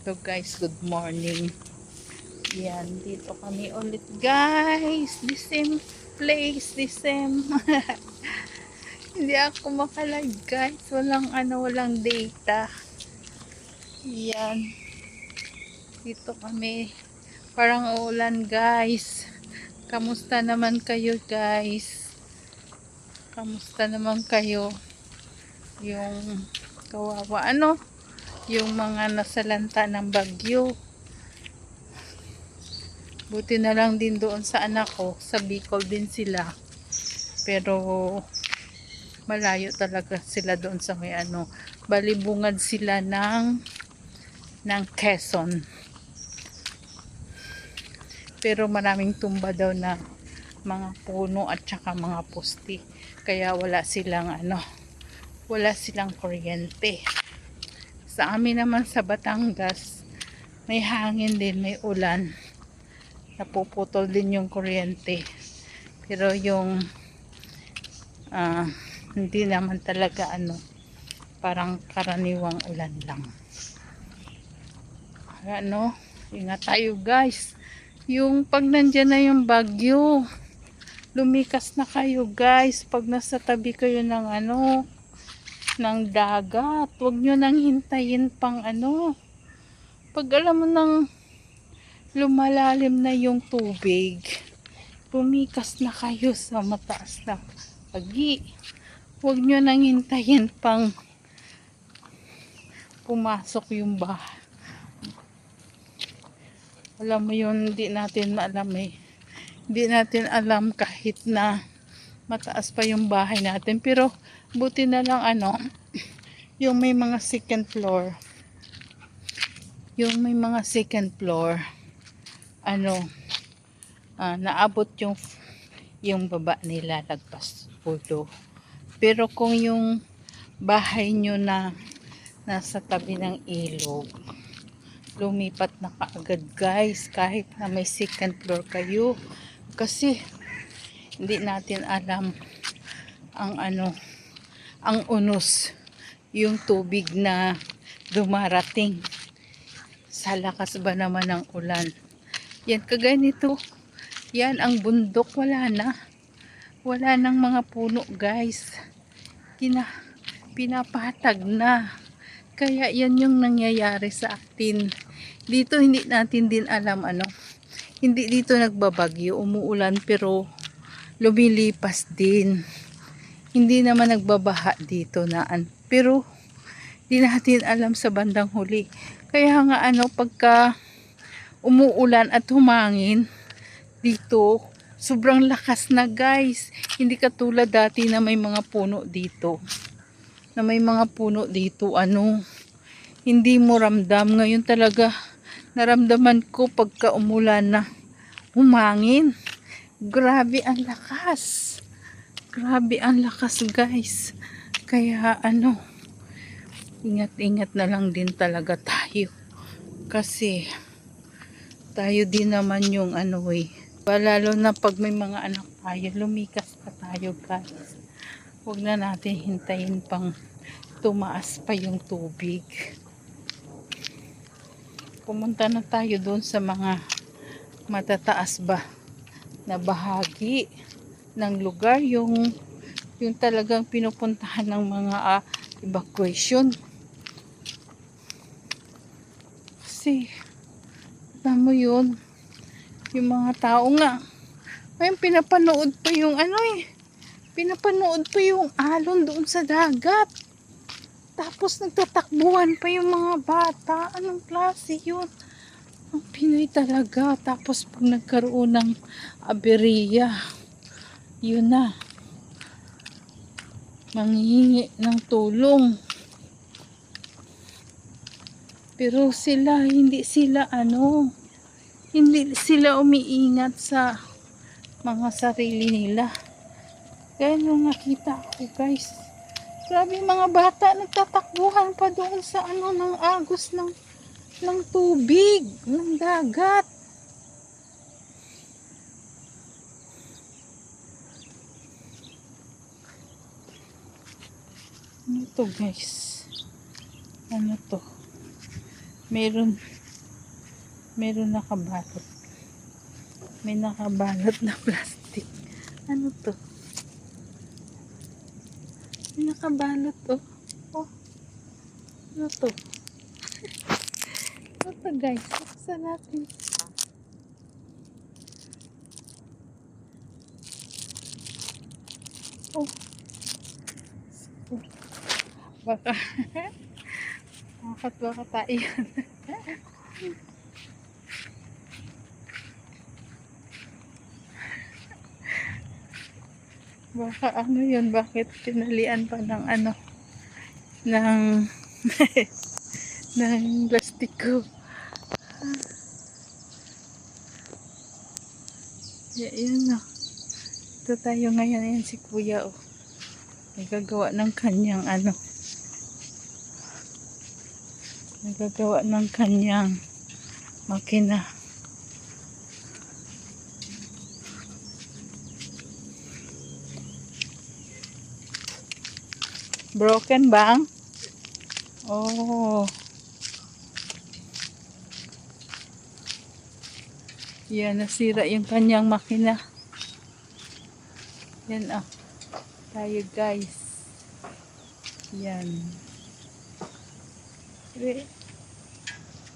So guys, good morning. Yan, dito kami ulit guys. The same place, the same. Hindi ako makalive guys. Walang data. Yan, dito kami. Parang uulan guys. Kamusta naman kayo guys? Kamusta naman kayo? Yung kawawa yung mga nasalanta ng bagyo. Buti na lang din doon sa anak ko, sa Bicol din sila. Pero malayo talaga sila doon sa may balibungad sila ng Quezon. Pero maraming tumba daw na mga puno at saka mga poste. Kaya wala silang kuryente. Sa amin naman sa Batangas, may hangin din, may ulan. Napuputol din yung kuryente. Pero yung hindi naman talaga parang karaniwang ulan lang. Ingat tayo guys. Yung pag nandyan na yung bagyo, lumikas na kayo guys. Pag nasa tabi kayo ng dagat, huwag nyo nang hintayin pang pag alam mo nang lumalalim na yung tubig, lumikas na kayo sa mataas na pagi. Huwag nyo nang hintayin pang pumasok yung bahay. Alam mo yun, hindi natin maalam eh. Hindi natin alam kahit na mataas pa yung bahay natin. Pero buti na lang yung may mga second floor. Yung may mga second floor, naabot yung baba nila, lagpas pulo. Pero kung yung bahay nyo na nasa tabi ng ilog, lumipat na kaagad guys, kahit na may second floor kayo. Kasi hindi natin alam ang unos yung tubig na dumarating sa lakas ba naman ng ulan. Yan, kagaya nito, yan ang bundok, wala nang mga puno guys. Pinapatag na. Kaya yan yung nangyayari sa atin. Dito hindi natin din alam hindi dito nagbabagyo, umuulan pero lumilipas din. Hindi naman nagbabaha dito pero di natin alam sa bandang huli. Kaya nga pagka umuulan at humangin dito, sobrang lakas na guys. Hindi katulad dati na may mga puno dito. Hindi mo ramdam. Ngayon talaga naramdaman ko pagka umulan na humangin. Grabe ang lakas. Grabe ang lakas guys. Kaya ingat-ingat na lang din talaga tayo. Kasi tayo din naman yung lalo na pag may mga anak tayo, lumikas pa tayo guys. Huwag na natin hintayin pang tumaas pa yung tubig. Pumunta na tayo doon sa mga matataas ba na bahagi ng lugar, yung talagang pinupuntahan ng mga evacuation. Kasi alam mo yun, yung mga tao nga ayun, pinapanood pa yung alon doon sa dagat. Tapos nagtatakbuhan pa yung mga bata. Anong klase yun? Ang Pinoy talaga. Tapos pag nagkaroon ng aberya, yun na, manghihingi ng tulong. Pero hindi sila umiingat sa mga sarili nila. Kaya nung nakita ko guys, grabe, mga bata nagtatakbuhan pa doon sa ng agos ng tubig, ng dagat. Ano to guys? Meron, meron nakabalot. May nakabalot na plastic. Ano to? May nakabalot to. Oh, ano to? Ano to guys? Buksan natin. Oh, baka baka tayo yan. Baka ano yun, bakit tinalian pa ng ano, ng ng plastiko. Yan o. Ito tayo ngayon, yan si kuya o. Nagagawa ng kanyang ano. Nagagawa ng kanyang makina. Broken bang? Oh. Yan, nasira yung kanyang makina. Yan ah. Tayo guys. Yan.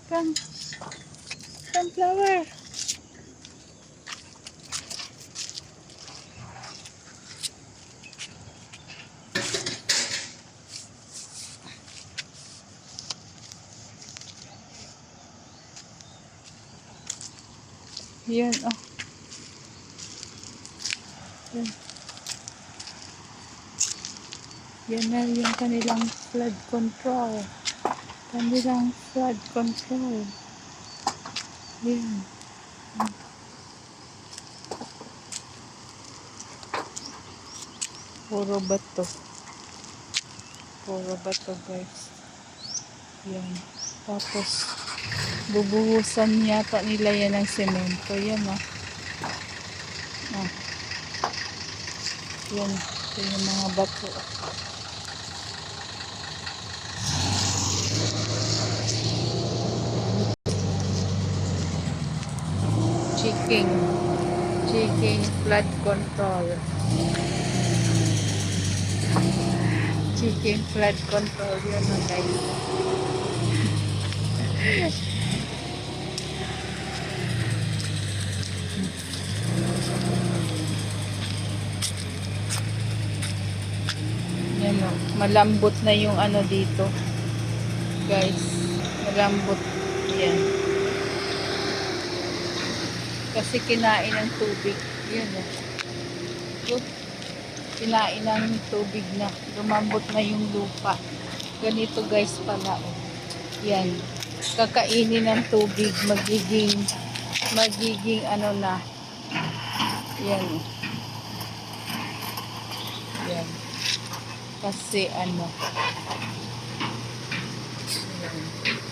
Come. Sunflower. Yan oh. Yan. Yan na yung kanilang flood control. Kanilang flood control. Yan. Puro bato. Puro bato guys. Yan. Tapos bubuhusan yata nila yan ng semento. Yan oh. Ah. Yan. Ito yung mga bato. Checking flood control. Checking flood control yun na guys. Yan o, malambot na yung ano dito guys, malambot yan kasi kinain ng tubig. Yan o, kinain ng tubig na, lumambot na yung lupa. Ganito guys pala o. Yan, kakainin ng tubig, magiging ano na. Yan o. Yan, kasi ano, yan.